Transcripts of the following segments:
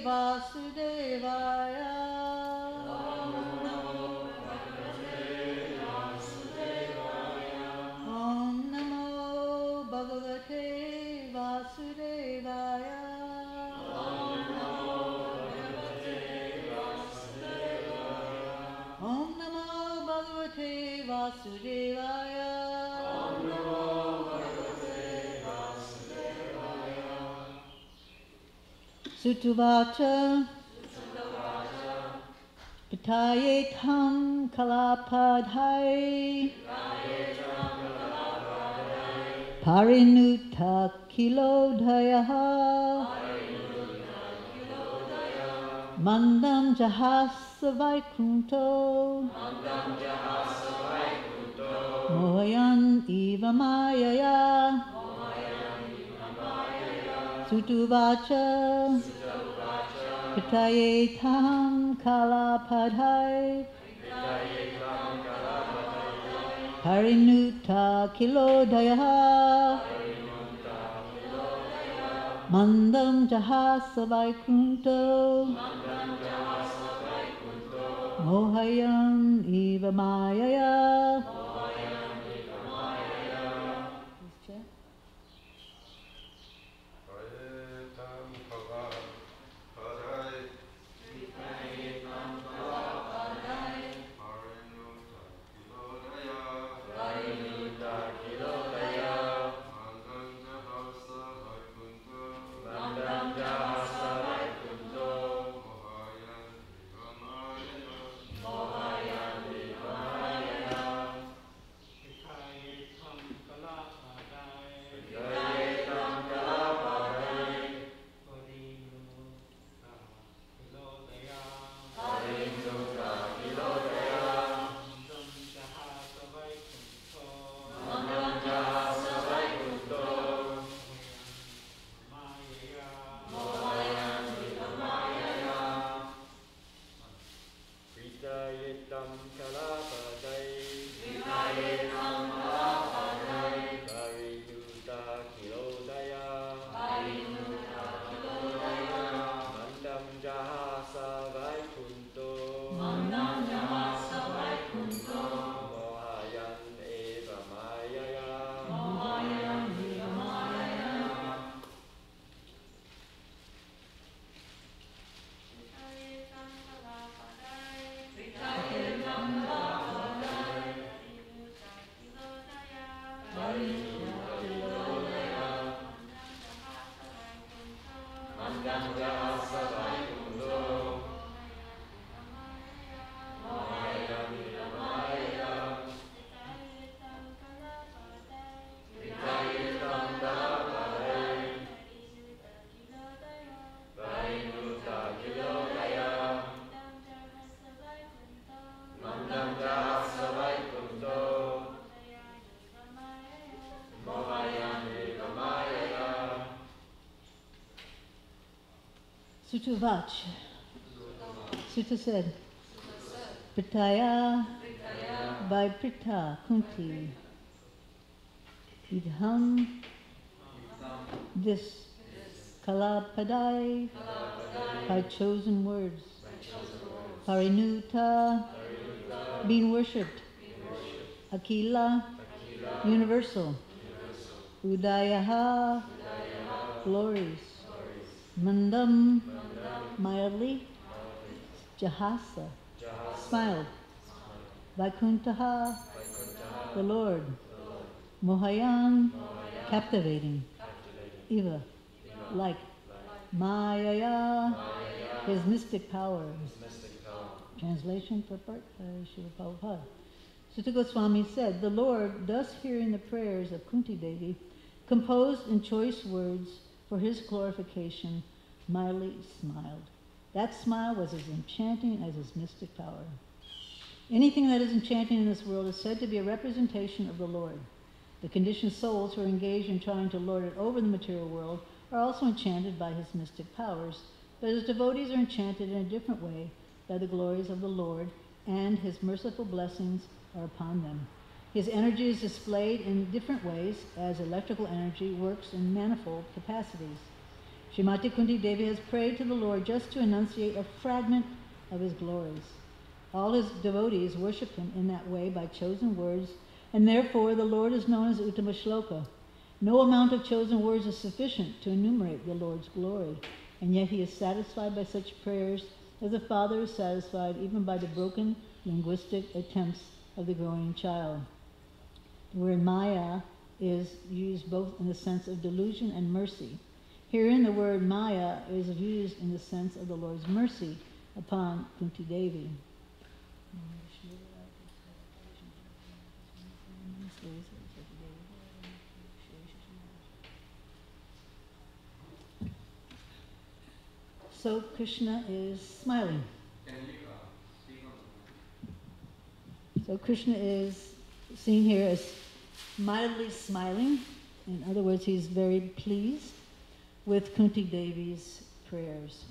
Vasudevaya. Om Namo Bhagavate Vasudevaya. Om Namo Bhagavate Vasudevaya. Sutuvacha Pitayetam Kalapadhai Parinuta Kilodhayaha Mandam Jahasa Vaikunto Mohayan Iva Mayaya Sutuvacha Pitayetam Kalapadhai Parinuta Kilodhayaha Mandam Jahasa Vaikunto Mohayan Iva Mayaya. Sutuvach. Sutta said, Pritaya by Prita Kunti. Idham, this. Kalapadai, by chosen words. Parinuta, being worshipped. Akila, universal. Udayaha, glories. Mandam, mildly. Jahasa, smiled. Vaikuntaha, the Lord. Mohayan, captivating. Eva, like. Mayaya, his mystic power. Translation for part by Srila Prabhupada. Sutta Goswami said, the Lord, thus hearing the prayers of Kunti Devi, composed in choice words for his glorification, mildly smiled. That smile was as enchanting as his mystic power. Anything that is enchanting in this world is said to be a representation of the Lord. The conditioned souls who are engaged in trying to lord it over the material world are also enchanted by his mystic powers, but his devotees are enchanted in a different way by the glories of the Lord, and his merciful blessings are upon them. His energy is displayed in different ways as electrical energy works in manifold capacities. Srimati Kunti Devi has prayed to the Lord just to enunciate a fragment of his glories. All his devotees worship him in that way by chosen words, and therefore the Lord is known as Uttama Shloka. No amount of chosen words is sufficient to enumerate the Lord's glory, and yet he is satisfied by such prayers as a father is satisfied even by the broken linguistic attempts of the growing child. The word Maya is used both in the sense of delusion and mercy. Herein the word Maya is used in the sense of the Lord's mercy upon Kunti Devi. So Krishna is smiling. So Krishna is seen here as mildly smiling. In other words, he's very pleased with Kunti Devi's prayers.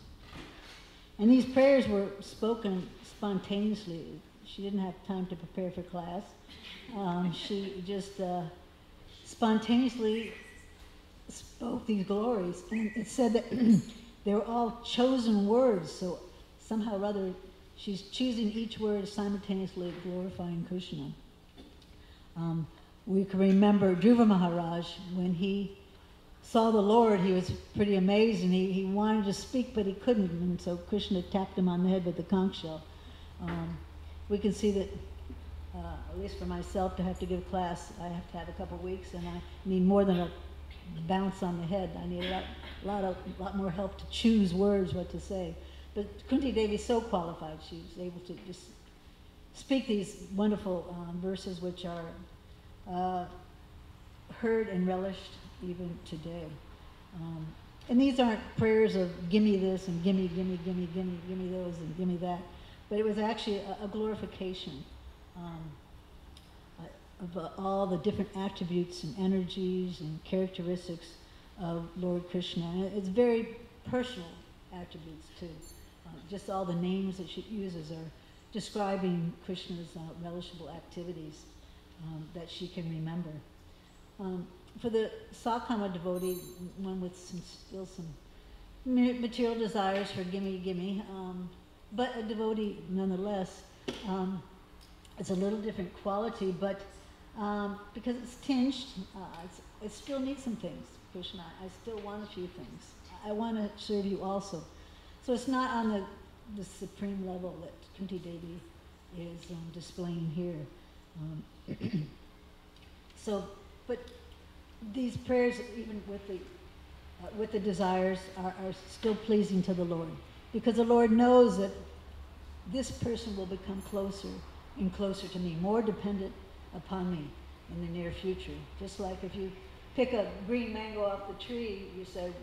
And these prayers were spoken spontaneously. She didn't have time to prepare for class. She just spontaneously spoke these glories. And it said that they were all chosen words, so somehow or other she's choosing each word simultaneously glorifying Krishna. We can remember Dhruva Maharaj, when he saw the Lord, he was pretty amazed, and he wanted to speak, but he couldn't, and so Krishna tapped him on the head with the conch shell. We can see that, at least for myself, to have to give class, I have to have a couple weeks, and I need more than a bounce on the head. I need a lot more help to choose words, what to say. But Kunti Devi is so qualified. She was able to just speak these wonderful verses which are heard and relished even today. And these aren't prayers of gimme this and gimme those and gimme that, but it was actually a glorification of all the different attributes and energies and characteristics of Lord Krishna. And it's very personal attributes too. Just all the names that she uses are describing Krishna's relishable activities that she can remember. For the Sakama devotee, one with still some material desires for gimme, but a devotee nonetheless, it's a little different quality, but because it's tinged, it still needs some things, Krishna. I still want a few things. I want to serve you also. So it's not on the supreme level that Kunti Devi is displaying here. But these prayers, even with the desires, are still pleasing to the Lord, because the Lord knows that this person will become closer and closer to me, more dependent upon me in the near future. Just like if you pick a green mango off the tree, you say,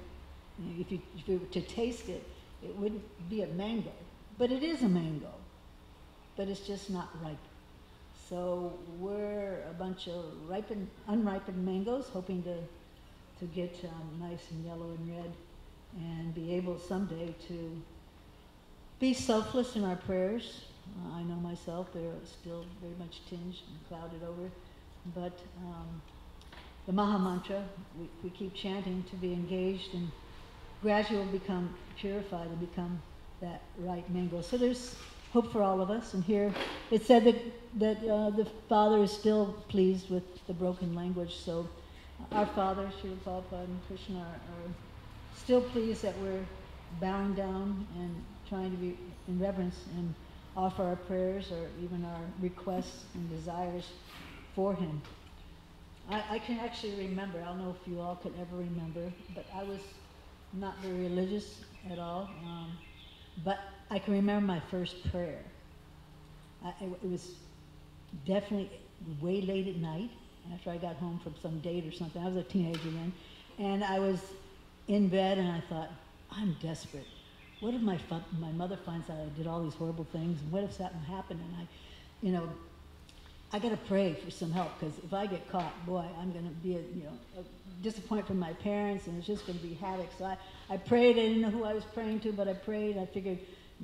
if you were to taste it, it wouldn't be a mango, but it is a mango, but it's just not ripe. So we're a bunch of unripened mangoes, hoping to get nice and yellow and red, and be able someday to be selfless in our prayers. I know myself, they're still very much tinged and clouded over, but the Maha Mantra, we keep chanting to be engaged, and gradually become purified and become that right mango. So there's hope for all of us. And here it said that the Father is still pleased with the broken language. So our Father, Srila Prabhupada and Krishna, are still pleased that we're bowing down and trying to be in reverence and offer our prayers or even our requests and desires for him. I can actually remember, I don't know if you all could ever remember, but I was not very religious at all, but I can remember my first prayer. It was definitely way late at night after I got home from some date or something. I was a teenager then, and I was in bed and I thought, I'm desperate. What if my mother finds out I did all these horrible things, and what if something happened? And I got to pray for some help, because if I get caught, boy, I'm going to be a disappointment from my parents, and it's just going to be havoc. So I prayed. I didn't know who I was praying to, but I prayed. I figured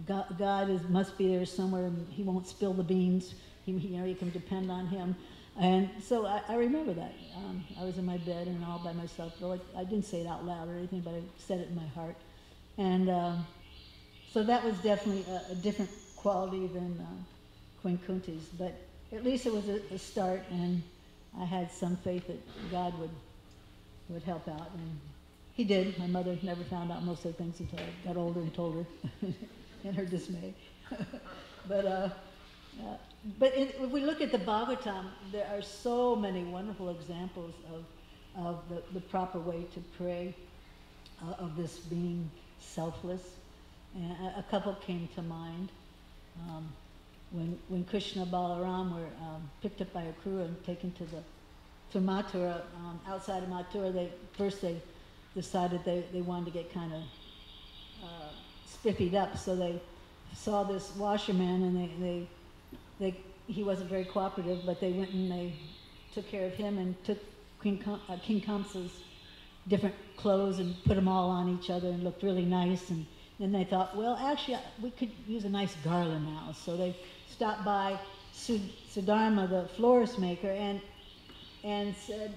God must be there somewhere, and he won't spill the beans. You can depend on him. And so I remember that. I was in my bed and all by myself. Though I didn't say it out loud or anything, but I said it in my heart. And so that was definitely a different quality than Queen Kunti's. But at least it was a start, and I had some faith that God would help out. And He did. My mother never found out most of the things until I got older and told her in her dismay. But if we look at the Bhagavatam, there are so many wonderful examples of the proper way to pray, of this being selfless. And a couple came to mind. When Krishna and Balaram were picked up by a crew and taken to Mathura, outside of Mathura, they decided they wanted to get kind of spiffied up, so they saw this washerman, and he wasn't very cooperative, but they went and they took care of him and took King Kamsa's different clothes and put them all on each other and looked really nice. And then they thought, well, actually, we could use a nice garland now. So they stopped by Sudharma, the florist maker, and said,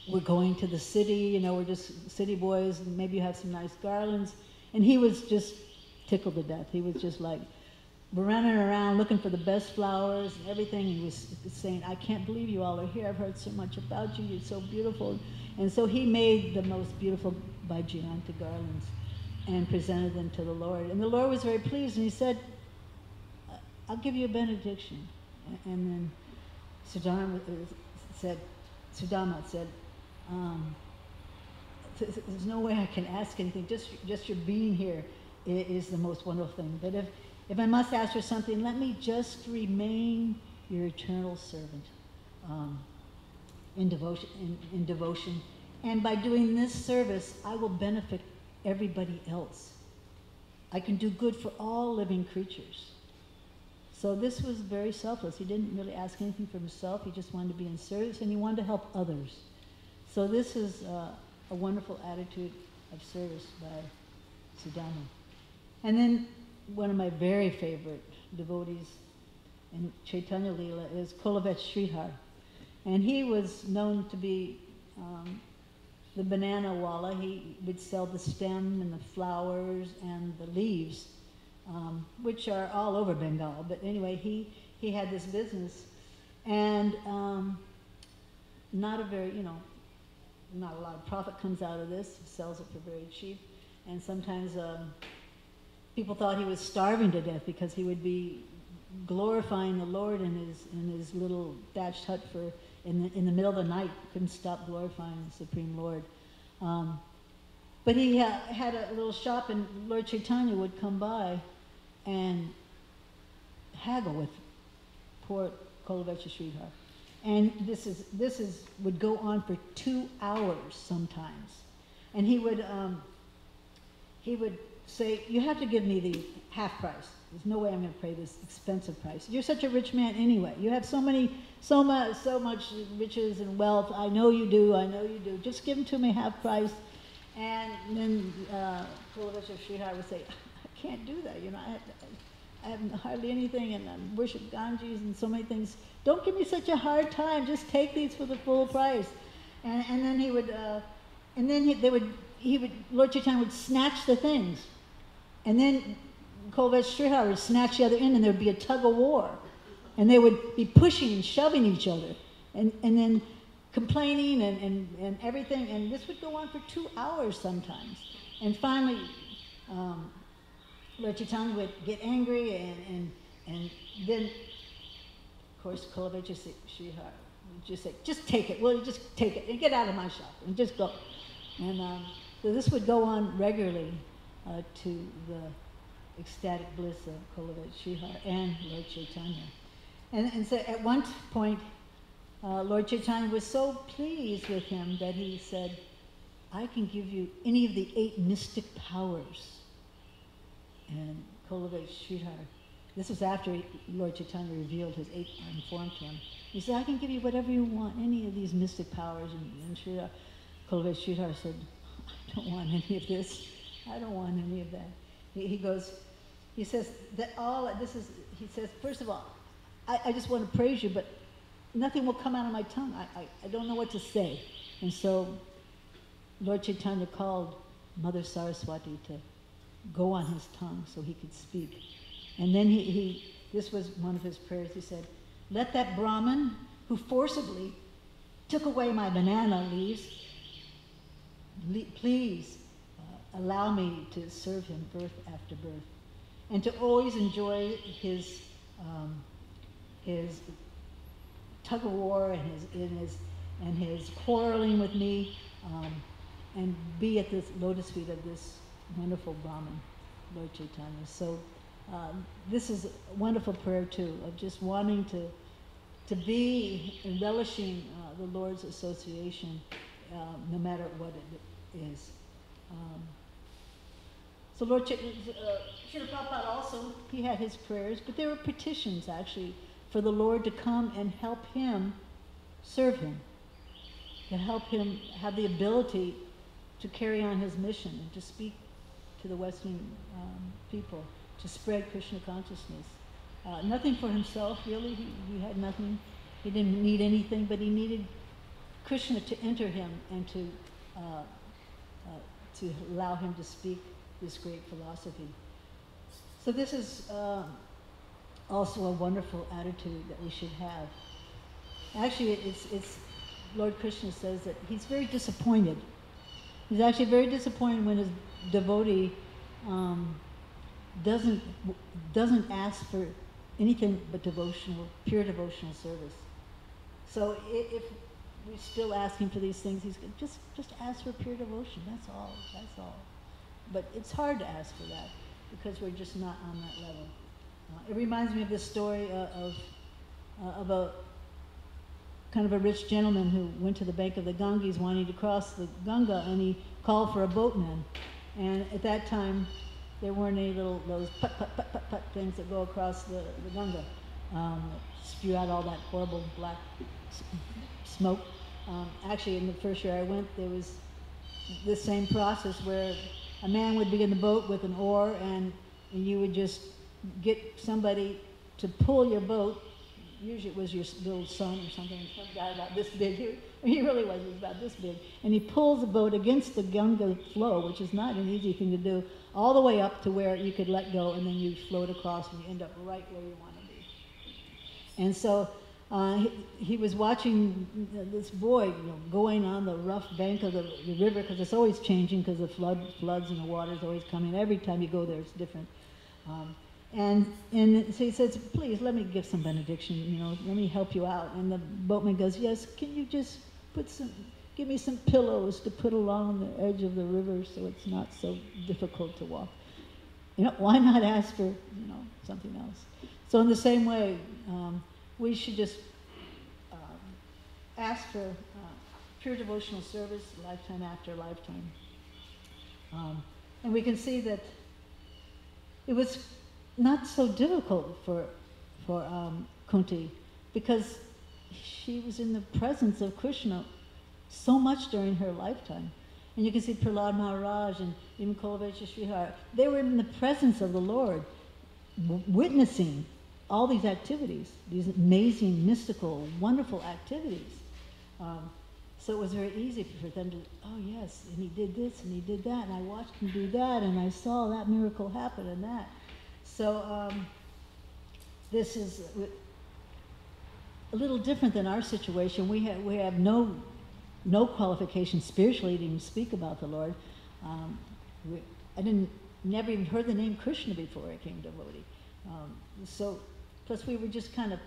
we're going to the city, we're just city boys, and maybe you have some nice garlands. And he was just tickled to death. He was just like running around looking for the best flowers and everything. He was saying, I can't believe you all are here. I've heard so much about you. You're so beautiful. And so he made the most beautiful Vaijayanta garlands and presented them to the Lord. And the Lord was very pleased, and He said, I'll give you a benediction. And then Sudharma said, there's no way I can ask anything. Just your being here is the most wonderful thing. But if I must ask for something, let me just remain your eternal servant in devotion. And by doing this service, I will benefit everybody else. I can do good for all living creatures. So this was very selfless. He didn't really ask anything for himself. He just wanted to be in service, and he wanted to help others. So this is a wonderful attitude of service by Sudama. And then one of my very favorite devotees in Chaitanya Leela is Kolavet Sridhar. And he was known to be the banana wala. He would sell the stem and the flowers and the leaves, which are all over Bengal. But anyway, he had this business, and not a lot of profit comes out of this. He sells it for very cheap, and sometimes people thought he was starving to death because he would be glorifying the Lord in his little thatched hut in the middle of the night. Couldn't stop glorifying the Supreme Lord. But he had a little shop, and Lord Chaitanya would come by and haggle with poor Kolavecha Sridhar. And this would go on for 2 hours sometimes. And he would say, you have to give me the half price. There's no way I'm going to pay this expensive price. You're such a rich man anyway. You have so much riches and wealth. I know you do. Just give them to me half price. And then Kolavecha Sridhar would say, I can't do that. I have hardly anything, and I worship Ganges and so many things. Don't give me such a hard time. Just take these for the full price. And then he would, Lord Chaitanya would snatch the things, and then Kolavecha Sridhar would snatch the other end, and there would be a tug of war, and they would be pushing and shoving each other, and then complaining and everything, and this would go on for 2 hours sometimes. And finally, Lord Chaitanya would get angry, and then, of course, Kolavecha Sridhar would just say, just take it, will you just take it, and get out of my shop, and just go. And so this would go on regularly to the ecstatic bliss of Kolavecha Sridhar and Lord Chaitanya. And so at one point, Lord Chaitanya was so pleased with him that he said, I can give you any of the 8 mystic powers. And Kolavecha Sridhar, this was after Lord Chaitanya revealed his 8 form to him. He said, I can give you whatever you want, any of these mystic powers. And Kolavecha Sridhar said, I don't want any of this. I don't want any of that. He says, first of all, I just want to praise you, but nothing will come out of my tongue. I don't know what to say. And so Lord Chaitanya called Mother Saraswati to go on his tongue so he could speak. And then this was one of his prayers. He said, let that Brahmin who forcibly took away my banana leaves, please allow me to serve him birth after birth, and to always enjoy his tug of war and his quarreling with me, and be at this lotus feet of this wonderful Brahmin, Lord Chaitanya. So this is a wonderful prayer too, of just wanting to be and relishing the Lord's association, no matter what it is. So Lord Srila Prabhupada also, he had his prayers, but there were petitions actually for the Lord to come and help him serve him, to help him have the ability to carry on his mission and to speak to the Western people, to spread Krishna consciousness. Nothing for himself, really. He had nothing. He didn't need anything, but he needed Krishna to enter him and to allow him to speak this great philosophy. So this is also a wonderful attitude that we should have. Actually, it's Lord Krishna says that he's very disappointed. He's actually very disappointed when his devotee doesn't ask for anything but pure devotional service. So if we still ask him for these things, he's just ask for pure devotion. That's all. But it's hard to ask for that because we're just not on that level. It reminds me of this story of a kind of a rich gentleman who went to the bank of the Ganges wanting to cross the Ganga, and he called for a boatman. And at that time, there weren't any those put things that go across the Ganga, spew out all that horrible black smoke. Actually, in the first year I went, there was the same process where a man would be in the boat with an oar, and you would just get somebody to pull your boat. Usually it was your little son or something, some guy about this big. He really was about this big. And he pulls the boat against the Ganga flow, which is not an easy thing to do, all the way up to where you could let go, and then you float across and you end up right where you want to be. And so he was watching this boy, going on the rough bank of the river, because it's always changing because the floods and the water's always coming. Every time you go there, it's different. And so he says, please, let me give some benediction, let me help you out. And the boatman goes, yes, can you just give me some pillows to put along the edge of the river so it's not so difficult to walk. Why not ask for, something else? So in the same way, we should just ask for pure devotional service lifetime after lifetime. And we can see that it was not so difficult for Kunti, because she was in the presence of Krishna so much during her lifetime. And you can see Prahlad Maharaj and even Kolavecha Srihar, they were in the presence of the Lord, witnessing all these activities, these amazing, mystical, wonderful activities. So it was very easy for them to, oh yes, and he did this and he did that, and I watched him do that, and I saw that miracle happen and that. So this is a little different than our situation. We have no qualifications spiritually to even speak about the Lord. I never even heard the name Krishna before I came devotee. So plus we were just kind of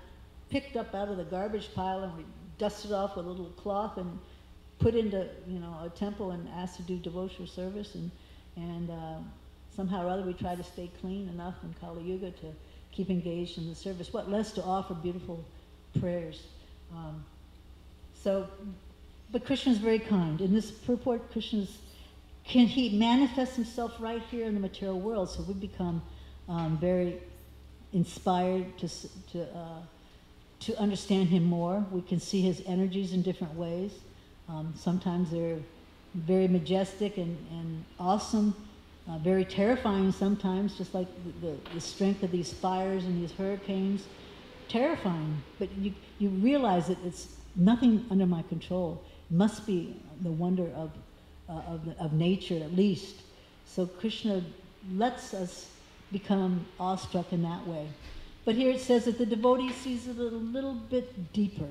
picked up out of the garbage pile, and we dusted off with a little cloth and put into a temple and asked to do devotional service, and somehow or other we try to stay clean enough in Kali Yuga to keep engaged in the service. What less to offer beautiful prayers. But Krishna is very kind. In this purport, he manifests himself right here in the material world, so we become very inspired to understand him more. We can see his energies in different ways. Sometimes they're very majestic and awesome, very terrifying sometimes, just like the strength of these fires and these hurricanes. terrifying, but you realize that it's nothing under my control. It must be the wonder of nature at least. So Krishna lets us become awestruck in that way. But here it says that the devotee sees it a little bit deeper.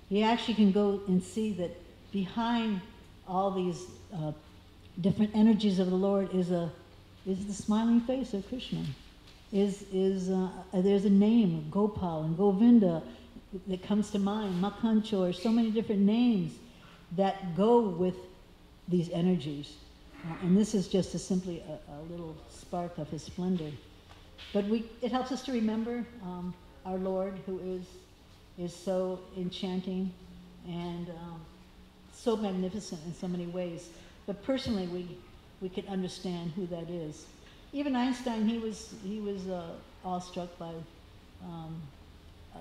He actually can go and see that behind all these different energies of the Lord is the smiling face of Krishna. There's a name, Gopal and Govinda, that comes to mind, Makanchor, so many different names that go with these energies. And this is just simply a little spark of his splendor. But it helps us to remember our Lord, who is so enchanting and so magnificent in so many ways. But personally, we can understand who that is. Even Einstein, he was awestruck by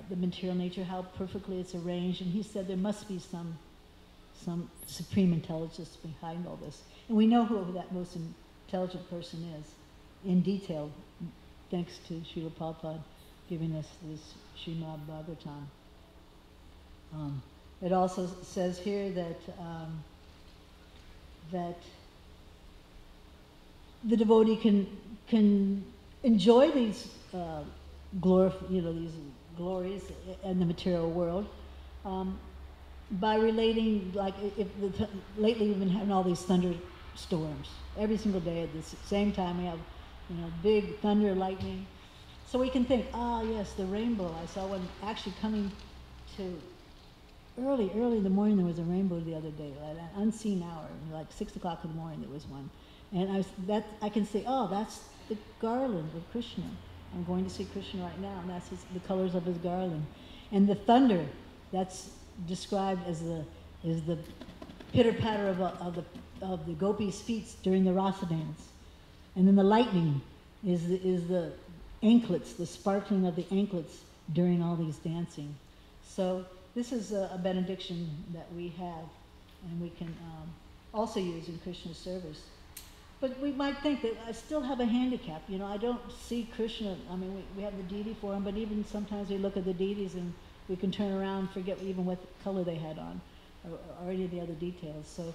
the material nature, how perfectly it's arranged, and he said there must be some supreme intelligence behind all this. And we know who that most intelligent person is in detail, thanks to Srila Prabhupada giving us this Srimad Bhagavatam. It also says here that the devotee can enjoy these these glories in the material world by relating, like lately we've been having all these thunderstorms every single day at the same time. We have big thunder, lightning, so we can think, yes, the rainbow. I saw one actually coming to early in the morning. There was a rainbow the other day at an unseen hour, like 6 o'clock in the morning. There was one. And I can say, that's the garland of Krishna. I'm going to see Krishna right now, and that's the colors of his garland. And the thunder, that's described as the pitter patter of the gopis' feet during the rasa dance. And then the lightning is the anklets, the sparkling of the anklets during all these dancing. So this is a benediction that we have, and we can also use in Krishna's service. But we might think that I still have a handicap. I don't see Krishna. I mean, we have the deity for him, but even sometimes we look at the deities and we can turn around and forget even what color they had on, or any of the other details. So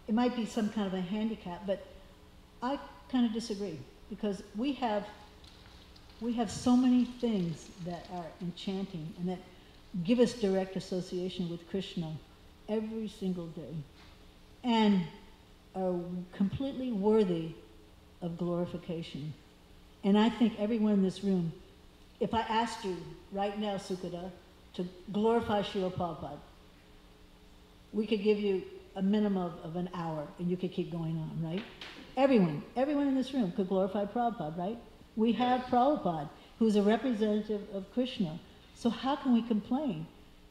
it might be some kind of a handicap, but I kind of disagree, because we have so many things that are enchanting and that give us direct association with Krishna every single day, and are completely worthy of glorification. And I think everyone in this room, if I asked you right now, Sukada, to glorify Srila Prabhupada, we could give you a minimum of an hour and you could keep going on, right? Everyone in this room could glorify Prabhupada, right? We have Prabhupada, who's a representative of Krishna. So how can we complain?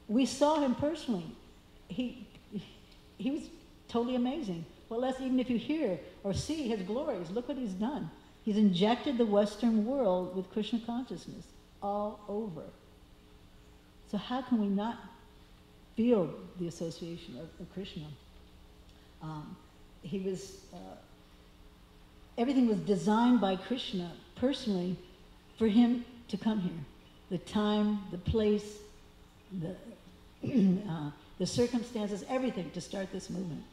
We saw him personally. He was totally amazing. Well, even if you hear or see his glories, look what he's done. He's injected the Western world with Krishna consciousness all over. So how can we not feel the association of Krishna? Everything was designed by Krishna personally for him to come here. The time, the place, the circumstances, everything to start this movement.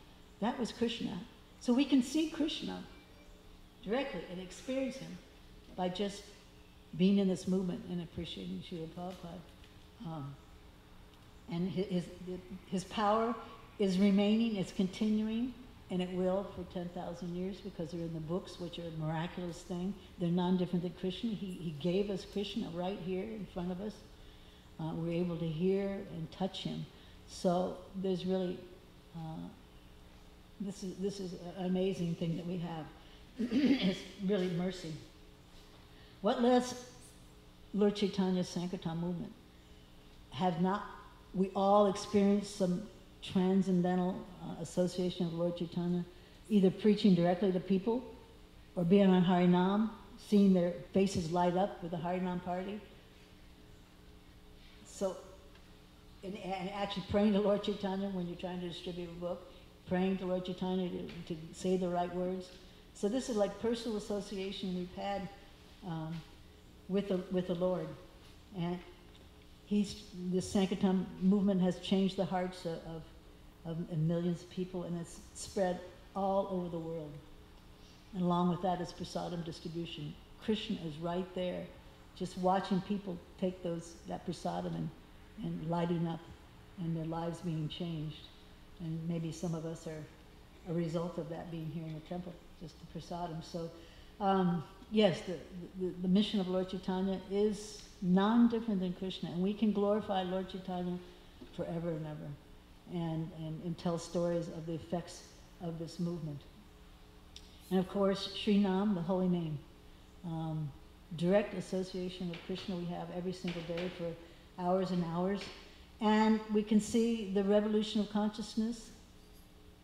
That was Krishna. So we can see Krishna directly and experience him by just being in this movement and appreciating Srila Prabhupada. And his power is remaining, it's continuing, and it will for 10,000 years, because they're in the books, which are a miraculous thing. They're non-different than Krishna. He gave us Krishna right here in front of us. We're able to hear and touch him. So there's really... This is an amazing thing that we have. It's really mercy. What lets Lord Chaitanya's Sankirtan movement have not we all experienced some transcendental association of Lord Chaitanya, either preaching directly to people or being on Harinam, seeing their faces light up with the Harinam party? So, and actually praying to Lord Chaitanya when you're trying to distribute a book, praying to Lord Chaitanya to say the right words. So this is like personal association we've had with the Lord. And the Sankirtan movement has changed the hearts of millions of people, and it's spread all over the world. And along with that is prasadam distribution. Krishna is right there, just watching people take that prasadam and lighting up, and their lives being changed. And maybe some of us are a result of that, being here in the temple, just the prasadam. So, yes, the mission of Lord Chaitanya is non-different than Krishna, and we can glorify Lord Chaitanya forever and ever, and tell stories of the effects of this movement. And of course, Sri Nam, the holy name. Direct association with Krishna we have every single day for hours and hours. And we can see the revolution of consciousness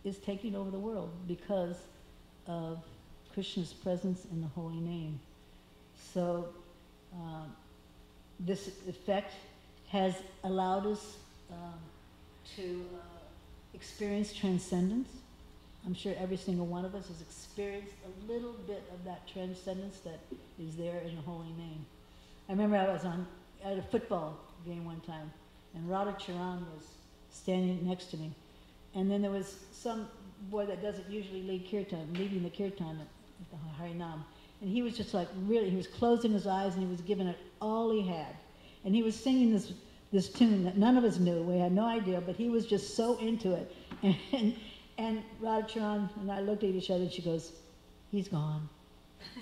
is taking over the world because of Krishna's presence in the holy name. So this effect has allowed us to experience transcendence. I'm sure every single one of us has experienced a little bit of that transcendence that is there in the holy name. I remember I was at a football game one time, and Radha Charan was standing next to me. And then there was some boy that doesn't usually lead kirtan, leading the kirtan at the Harinam. And he was just like, really, he was closing his eyes and he was giving it all he had. And he was singing this tune that none of us knew. We had no idea, but he was just so into it. And Radha Charan and I looked at each other and she goes, he's gone.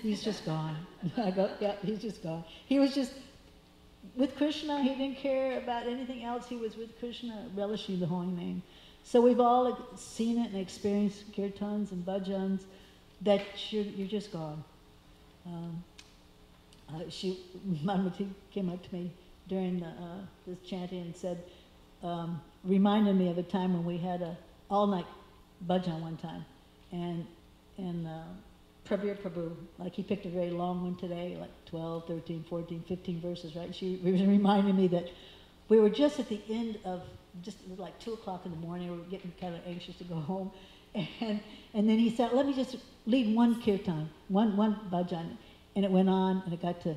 He's just gone. I go, yeah, he's just gone. He was just with Krishna. He didn't care about anything else. He was with Krishna, relishing the holy name. So we've all seen it and experienced kirtans and bhajans that you're just gone. Manmati came up to me during this chanting and said, reminded me of a time when we had a all-night bhajan one time, and Prabir Prabhu, like he picked a very long one today, like 12, 13, 14, 15 verses, right? She was reminding me that we were just at the end of, just like 2 o'clock in the morning, we were getting kind of anxious to go home, and then he said, let me just lead one kirtan, one bhajan, and it went on, and it got to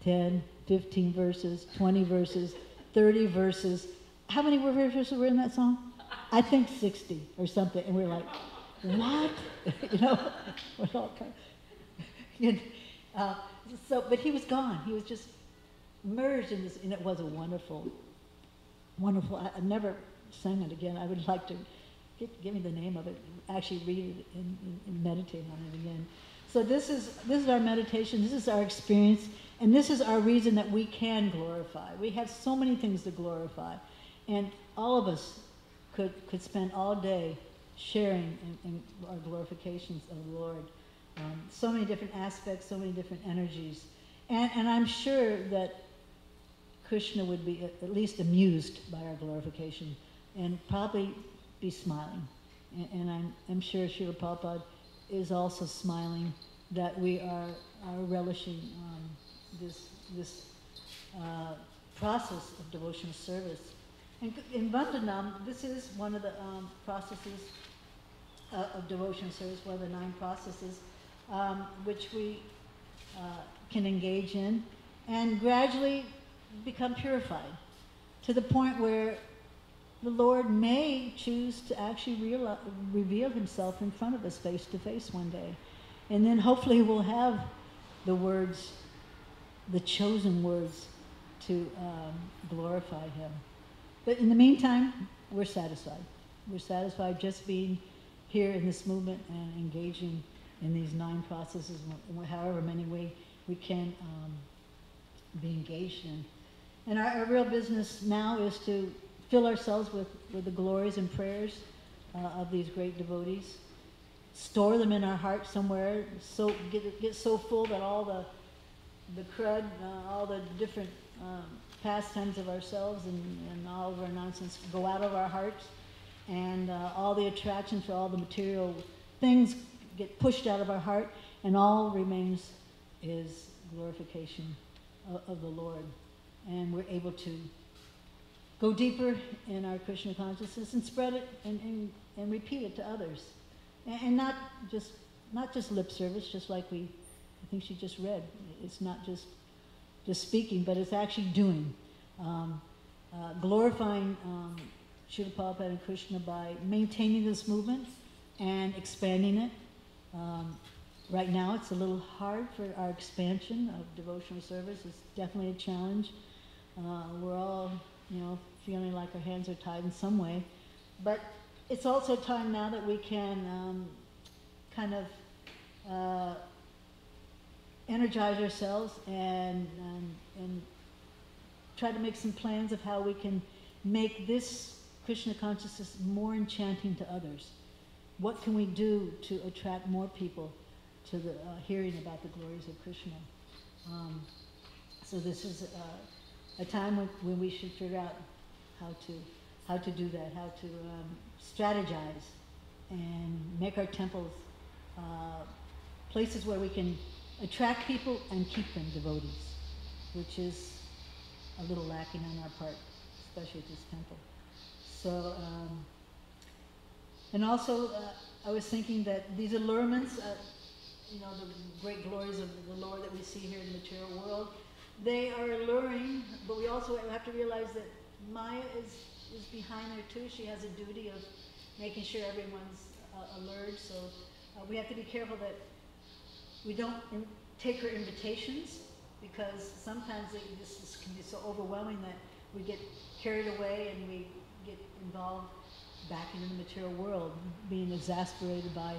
10, 15 verses, 20 verses, 30 verses. How many verses were in that song? I think 60 or something, and we're like, what? You know, we're all kind of, but he was gone. He was just merged in this, and it was a wonderful, wonderful. I never sang it again. I would like to give me the name of it. Actually, read it and meditate on it again. So this is our meditation. This is our experience, and this is our reason that we can glorify. We have so many things to glorify, and all of us could spend all day sharing in our glorifications of the Lord. So many different aspects, so many different energies. And I'm sure that Krishna would be at least amused by our glorification and probably be smiling. And I'm sure Srila Prabhupada is also smiling that we are relishing this process of devotional service. And in Vandanam, this is one of the processes of devotional service, one of the 9 processes, which we can engage in and gradually become purified to the point where the Lord may choose to actually reveal himself in front of us face to face one day. And then hopefully we'll have the words, the chosen words to glorify him. But in the meantime, we're satisfied. We're satisfied just being here in this movement and engaging in these 9 processes, however many we can be engaged in. And our real business now is to fill ourselves with the glories and prayers of these great devotees, store them in our heart somewhere, so get so full that all the crud, all the different pastimes of ourselves and all of our nonsense go out of our hearts, and all the attraction for all the material things get pushed out of our heart, and all remains is glorification of the Lord. And we're able to go deeper in our Krishna consciousness and spread it and repeat it to others. And not just lip service, just like I think she just read. It's not just just speaking, but it's actually doing. Glorifying Srila Prabhupada and Krishna by maintaining this movement and expanding it. Right now it's a little hard for our expansion of devotional service. It's definitely a challenge. We're all, feeling like our hands are tied in some way. But it's also time now that we can kind of energize ourselves and try to make some plans of how we can make this Krishna consciousness more enchanting to others. What can we do to attract more people to the hearing about the glories of Krishna? So this is a time when we should figure out how to do that, how to strategize and make our temples places where we can attract people and keep them devotees, which is a little lacking on our part, especially at this temple. So, and also I was thinking that these allurements, the great glories of the Lord that we see here in the material world, they are alluring, but we also have to realize that Maya is behind there too. She has a duty of making sure everyone's allured, so we have to be careful that we don't take her invitations, because sometimes this can be so overwhelming that we get carried away and we get involved back into the material world, being exasperated by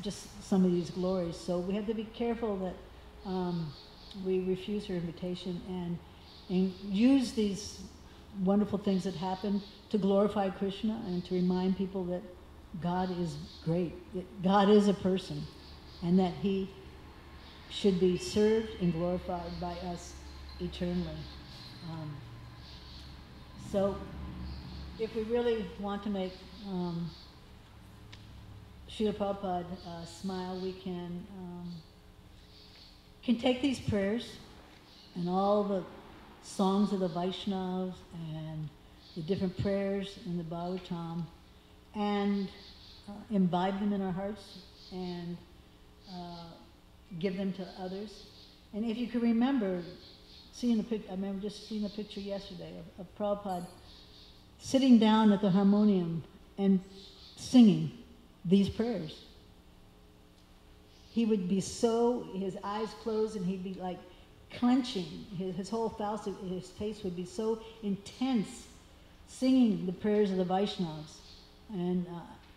just some of these glories. So we have to be careful that we refuse her invitation and use these wonderful things that happen to glorify Krishna and to remind people that God is great, that God is a person, and that He should be served and glorified by us eternally. So if we really want to make Srila Prabhupada smile, we can take these prayers and all the songs of the Vaishnavas and the different prayers in the Bhagavatam and imbibe them in our hearts and give them to others. And if you can remember seeing the picture, I remember just seeing a picture yesterday of Prabhupada sitting down at the harmonium and singing these prayers. He would be his eyes closed, and he'd be like clenching, his whole face would be so intense, singing the prayers of the Vaishnavas. And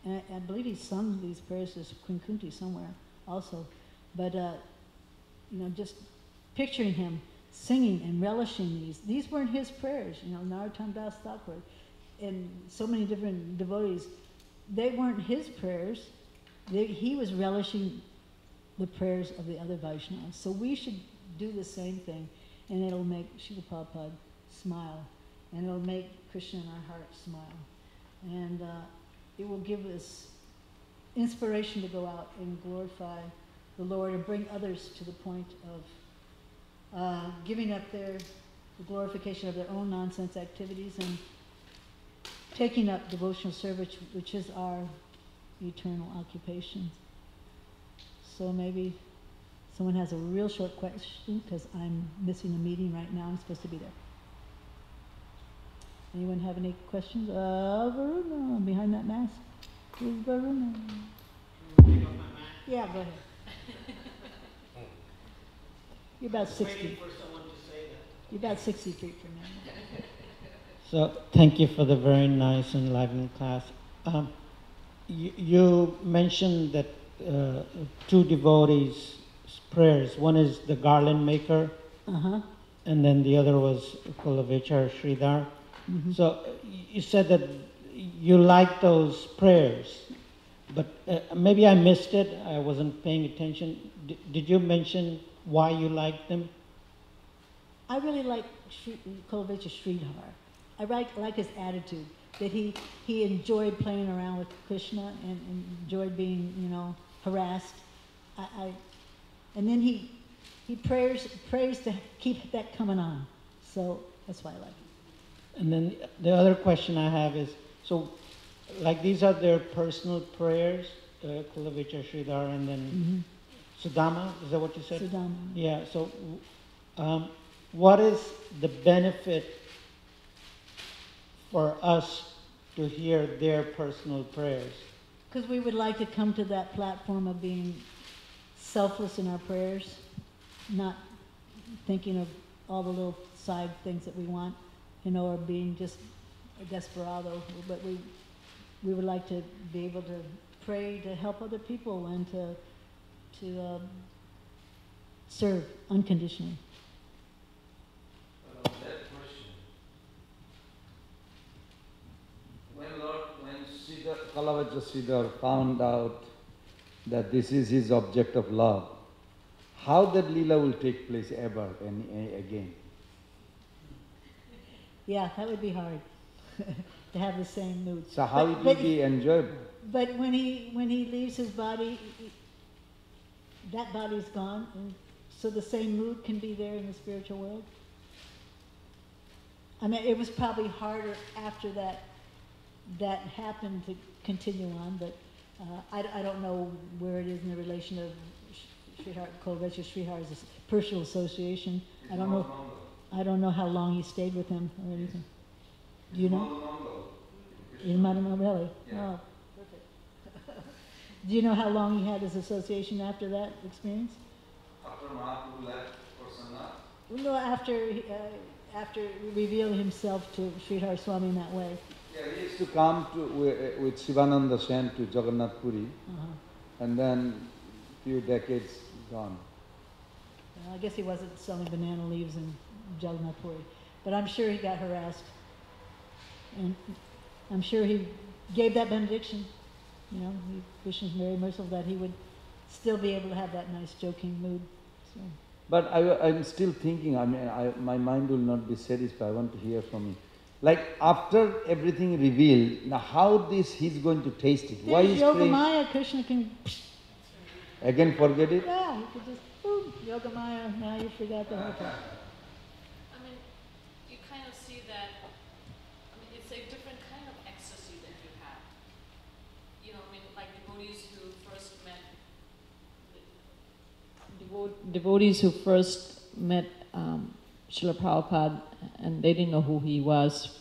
I believe he sung these prayers as Kunti somewhere also. But, just picturing him singing and relishing these weren't his prayers, Narottam Das Thakur and so many different devotees, they weren't his prayers. He was relishing the prayers of the other Vaishnavas. So we should do the same thing, and it'll make Srila Prabhupada smile, and it'll make Krishna in our heart smile. And it will give us inspiration to go out and glorify the Lord and bring others to the point of giving up the glorification of their own nonsense activities and taking up devotional service, which is our eternal occupation. So maybe someone has a real short question, because I'm missing a meeting right now. I'm supposed to be there. Anyone have any questions? Varuna, behind that mask. Who's Varuna? Yeah, go ahead. You're about 60. Waiting for someone to say that. You're about 60 feet from now. So thank you for the very nice and enlivening class. You mentioned that two devotees' prayers. One is the garland maker, and then the other was Kulavechar Sridhar. Mm-hmm. So you said that you like those prayers, but maybe I missed it. I wasn't paying attention. Did you mention why you liked them? I really like Kulavechar Sridhar. I like his attitude, that he enjoyed playing around with Krishna and enjoyed being, harassed. And then he prays to keep that coming on. So that's why I like it. And then the other question I have is, so like these are their personal prayers, Kulavechar Sridhar and then Sudama, is that what you said? Sudama. Yeah, so what is the benefit for us to hear their personal prayers? Because we would like to come to that platform of being selfless in our prayers, not thinking of all the little side things that we want, or being just a desperado. But we would like to be able to pray to help other people and to serve unconditionally. That question. When Kalavaja Sridhar found out that this is his object of love, how that Leela will take place ever and again? Yeah, that would be hard to have the same mood. So how it will be enjoyable? But when he leaves his body, that body's gone, and so the same mood can be there in the spiritual world. I mean, it was probably harder after that happened to continue on, but I don't know where it is in the relation of Sridhar, Kalavaja Sridhar's personal association. I don't know how long he stayed with him or anything. Do you know? In Madhumma, really? Yeah. Oh, perfect. Do you know how long he had his association after that experience? After Mahaprabhu left for sannyas? No, after revealing himself to Sridhar Swami in that way. Yeah, he used to come with Sivananda Sen to Jagannath Puri, and then few decades gone. Well, I guess he wasn't selling banana leaves in Jagannath Puri, but I'm sure he got harassed, and I'm sure he gave that benediction. Krishna's very merciful that he would still be able to have that nice joking mood. So. But I'm still thinking, my mind will not be satisfied. I want to hear from you. Like after everything revealed, now how he's going to taste it? Why is Yogamaya, Krishna can again forget it? Yeah, he could just boom, Yogamaya, now you forgot the whole time. I mean, you kind of see that, it's a different kind of ecstasy that you have. Like devotees who first met Srila Prabhupada, and they didn't know who he was,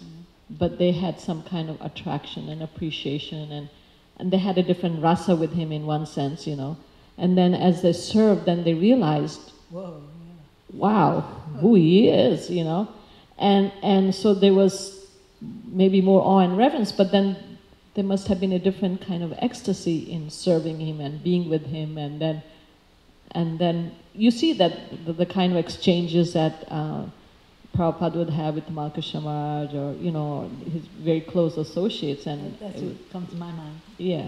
but they had some kind of attraction and appreciation, and they had a different rasa with him in one sense, And then as they served, then they realized, whoa, wow, who he is, And so there was maybe more awe and reverence, but then there must have been a different kind of ecstasy in serving him and being with him, and then you see that the kind of exchanges that Prabhupada would have with Malkrishna Maharaj, or his very close associates, and that's what comes to my mind. Yeah,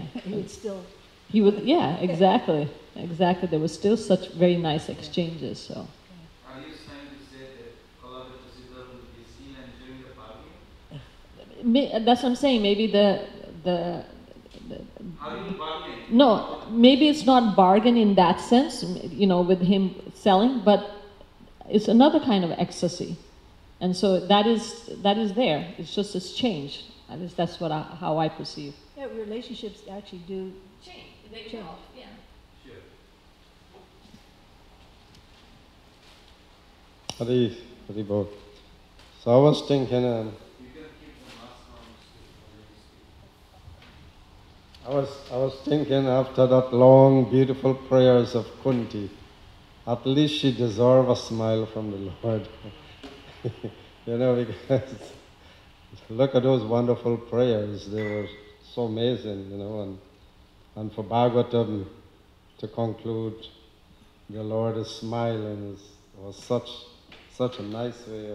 he would. Yeah, exactly. There was still such very nice exchanges. So. Are you trying to say that Kalavaja Sridhar will be seen and during the bargain? That's what I'm saying. Maybe the How you bargain? No, maybe it's not bargain in that sense, with him selling, but it's another kind of ecstasy, and so that is there. It's just this change. At least that's how I perceive. Yeah, relationships actually do change. They change. Yeah. Sure. Hari Bol. So I was thinking, I was thinking after that long, beautiful prayers of Kunti, at least she deserves a smile from the Lord. Because look at those wonderful prayers. They were so amazing, and for Bhagavatam to conclude, the Lord is smiling was such a nice way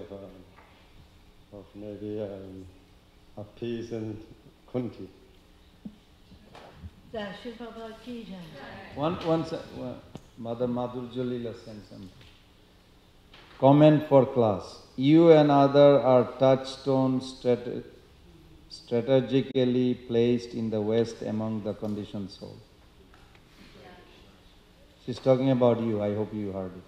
of maybe appeasing Kunti. Once Mother Madhurja Leela sent something. Comment for class. You and other are touchstones strategically placed in the West among the conditioned soul. She's talking about you. I hope you heard it.